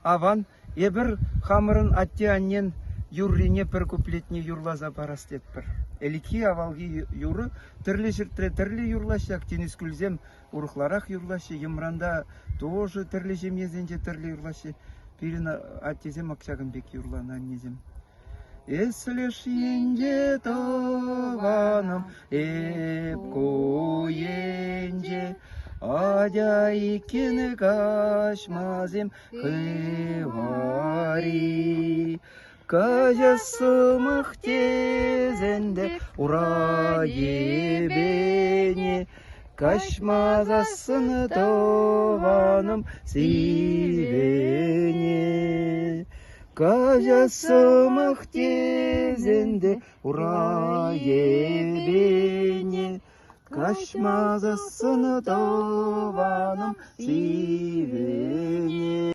аван эбір хамырын атте аннен юррине пір куплетне юрлаза барастет бір. Элики авалги юры тірлі жіртірі тірлі юрлашак, тенес күлзем урухларах юрлашы, емранда тоже тірлі жемезенже тірлі юрлашы, пирин аттезем акчагын бек юрлана аннезем. Эслеш енже тованым, эп коенже, адя икені кашмазем хывари. Кажасымық тезенде ура ебене, кашмазасын тованым сивене. Кажасымық тезенде ура ебене, кашмазасын тованым сивене.